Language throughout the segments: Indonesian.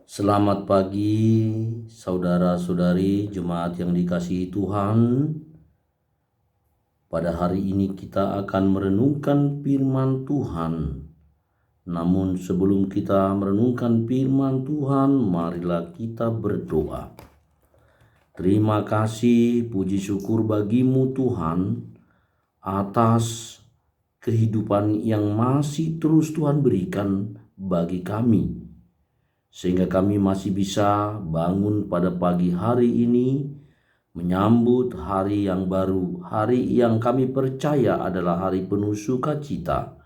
Selamat pagi, saudara-saudari jemaat yang dikasihi Tuhan. Pada hari ini kita akan merenungkan firman Tuhan. Namun sebelum kita merenungkan firman Tuhan, marilah kita berdoa. Terima kasih, puji syukur bagimu Tuhan, atas kehidupan yang masih terus Tuhan berikan bagi kami, sehingga kami masih bisa bangun pada pagi hari ini, menyambut hari yang baru, hari yang kami percaya adalah hari penuh sukacita.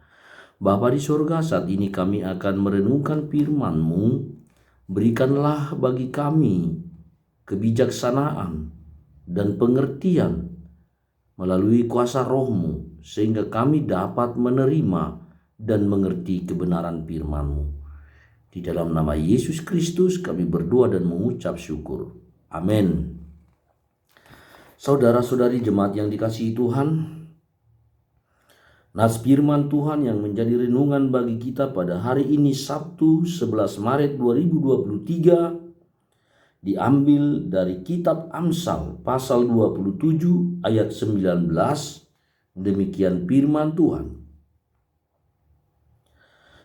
Bapa di sorga, saat ini kami akan merenungkan firman-Mu. Berikanlah bagi kami kebijaksanaan dan pengertian melalui kuasa Roh-Mu, sehingga kami dapat menerima dan mengerti kebenaran firman-Mu. Di dalam nama Yesus Kristus kami berdoa dan mengucap syukur. Amin. Saudara-saudari jemaat yang dikasihi Tuhan, nas firman Tuhan yang menjadi renungan bagi kita pada hari ini Sabtu 11 Maret 2023 diambil dari kitab Amsal pasal 27 ayat 19. Demikian firman Tuhan.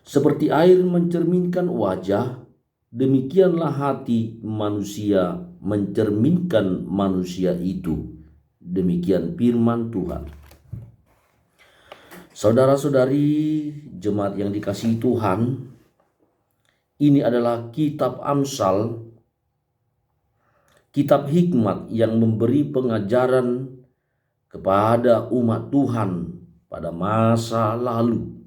Seperti air mencerminkan wajah, demikianlah hati manusia mencerminkan manusia itu. Demikian firman Tuhan. Saudara-saudari jemaat yang dikasihi Tuhan, ini adalah kitab Amsal, kitab hikmat yang memberi pengajaran kepada umat Tuhan pada masa lalu.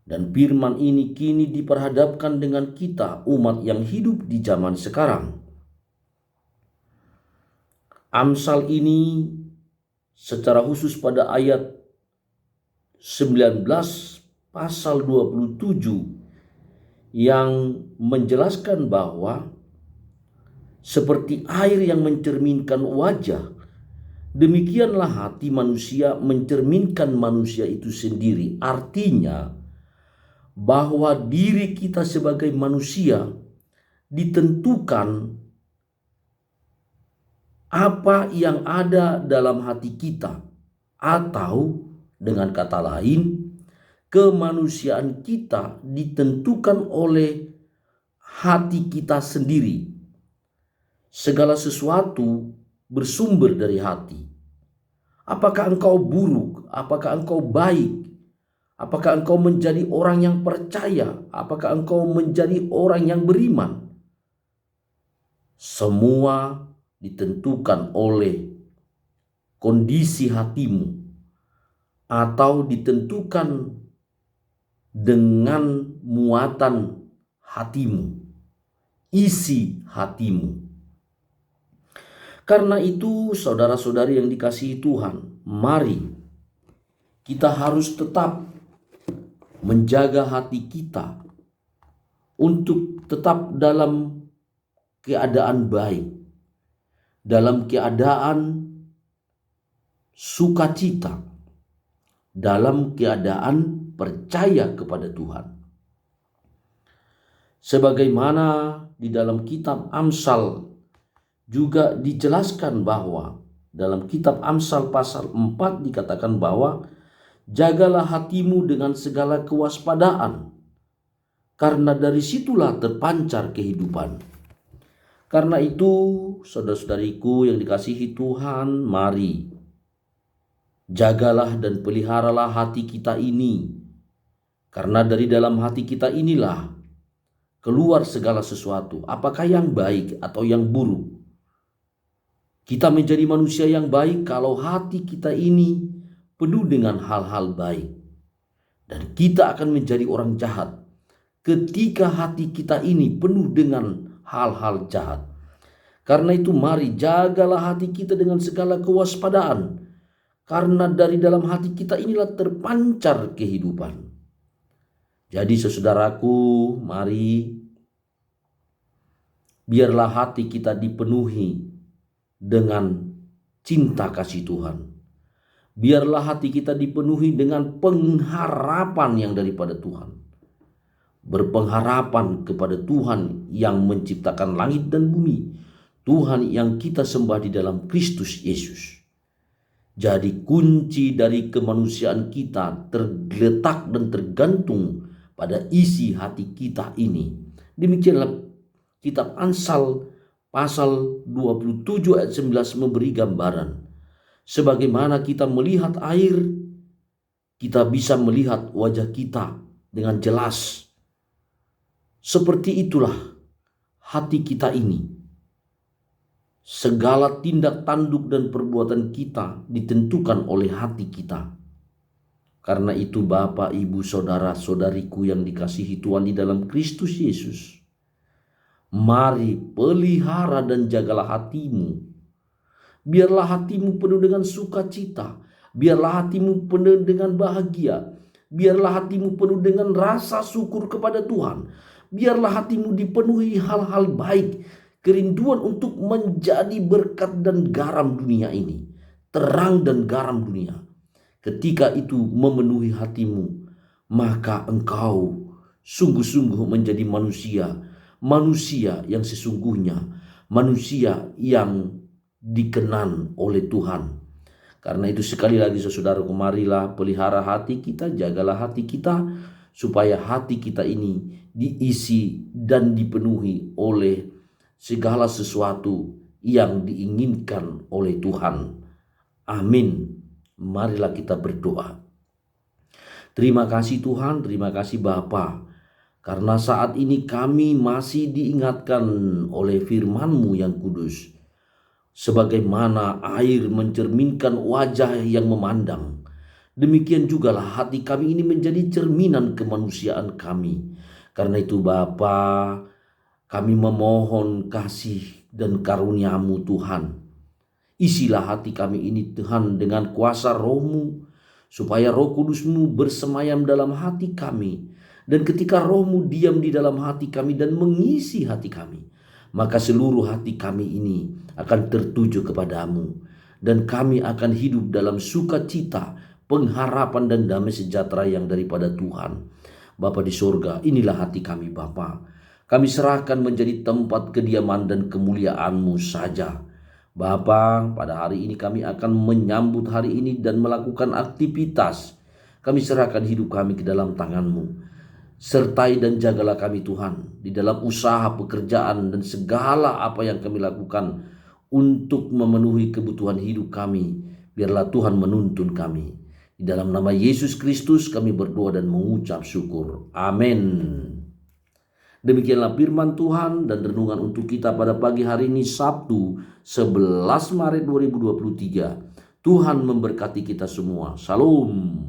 Dan firman ini kini diperhadapkan dengan kita, umat yang hidup di zaman sekarang. Amsal ini secara khusus pada ayat 19 pasal 27 yang menjelaskan bahwa seperti air yang mencerminkan wajah, demikianlah hati manusia mencerminkan manusia itu sendiri. Artinya bahwa diri kita sebagai manusia ditentukan apa yang ada dalam hati kita, atau dengan kata lain, kemanusiaan kita ditentukan oleh hati kita sendiri. Segala sesuatu bersumber dari hati. Apakah engkau buruk? Apakah engkau baik? Apakah engkau menjadi orang yang percaya? Apakah engkau menjadi orang yang beriman? Semua ditentukan oleh kondisi hatimu, atau ditentukan dengan muatan hatimu, isi hatimu. Karena itu, saudara-saudari yang dikasihi Tuhan, mari kita harus tetap menjaga hati kita untuk tetap dalam keadaan baik, dalam keadaan sukacita, dalam keadaan percaya kepada Tuhan. Sebagaimana di dalam kitab Amsal juga dijelaskan bahwa dalam kitab Amsal pasal 4 dikatakan bahwa jagalah hatimu dengan segala kewaspadaan, karena dari situlah terpancar kehidupan. Karena itu, saudara-saudariku yang dikasihi Tuhan, mari jagalah dan peliharalah hati kita ini, karena dari dalam hati kita inilah keluar segala sesuatu, apakah yang baik atau yang buruk. Kita menjadi manusia yang baik kalau hati kita ini penuh dengan hal-hal baik. Dan kita akan menjadi orang jahat ketika hati kita ini penuh dengan hal-hal jahat. Karena itu mari jagalah hati kita dengan segala kewaspadaan, karena dari dalam hati kita inilah terpancar kehidupan. Jadi saudaraku, mari biarlah hati kita dipenuhi dengan cinta kasih Tuhan. Biarlah hati kita dipenuhi dengan pengharapan yang daripada Tuhan. berpengharapan kepada Tuhan yang menciptakan langit dan bumi, Tuhan yang kita sembah di dalam Kristus Yesus. Jadi kunci dari kemanusiaan kita terletak dan tergantung pada isi hati kita ini. Demikianlah kitab Amsal pasal 27 ayat 11 memberi gambaran. Sebagaimana kita melihat air, kita bisa melihat wajah kita dengan jelas. Seperti itulah hati kita ini. Segala tindak tanduk dan perbuatan kita ditentukan oleh hati kita. Karena itu Bapak, Ibu, Saudara, Saudariku yang dikasihi Tuhan di dalam Kristus Yesus, mari pelihara dan jagalah hatimu. Biarlah hatimu penuh dengan sukacita. Biarlah hatimu penuh dengan bahagia. Biarlah hatimu penuh dengan rasa syukur kepada Tuhan. Biarlah hatimu dipenuhi hal-hal baik, kerinduan untuk menjadi berkat dan garam dunia ini, terang dan garam dunia. Ketika itu memenuhi hatimu, maka engkau sungguh-sungguh menjadi manusia yang sesungguhnya, manusia yang dikenan oleh Tuhan. Karena itu sekali lagi saudaraku, marilah pelihara hati kita, jagalah hati kita, supaya hati kita ini diisi dan dipenuhi oleh segala sesuatu yang diinginkan oleh Tuhan. Amin. Marilah kita berdoa. Terima kasih Tuhan, terima kasih Bapa, karena saat ini kami masih diingatkan oleh firman-Mu yang kudus. Sebagaimana air mencerminkan wajah yang memandang, demikian jugalah hati kami ini menjadi cerminan kemanusiaan kami. Karena itu Bapa, kami memohon kasih dan karunia-Mu Tuhan. Isilah hati kami ini Tuhan dengan kuasa Roh-Mu, supaya Roh Kudus-Mu bersemayam dalam hati kami. Dan ketika Roh-Mu diam di dalam hati kami dan mengisi hati kami, maka seluruh hati kami ini akan tertuju kepadamu. Dan kami akan hidup dalam sukacita, pengharapan dan damai sejahtera yang daripada Tuhan. Bapa di surga, inilah hati kami Bapa. Kami serahkan menjadi tempat kediaman dan kemuliaan-Mu saja. Bapa, pada hari ini kami akan menyambut hari ini dan melakukan aktivitas. Kami serahkan hidup kami ke dalam tangan-Mu. Sertai dan jagalah kami Tuhan di dalam usaha, pekerjaan dan segala apa yang kami lakukan untuk memenuhi kebutuhan hidup kami. Biarlah Tuhan menuntun kami. Di dalam nama Yesus Kristus kami berdoa dan mengucap syukur. Amin. Demikianlah firman Tuhan dan renungan untuk kita pada pagi hari ini, Sabtu 11 Maret 2023. Tuhan memberkati kita semua. Shalom.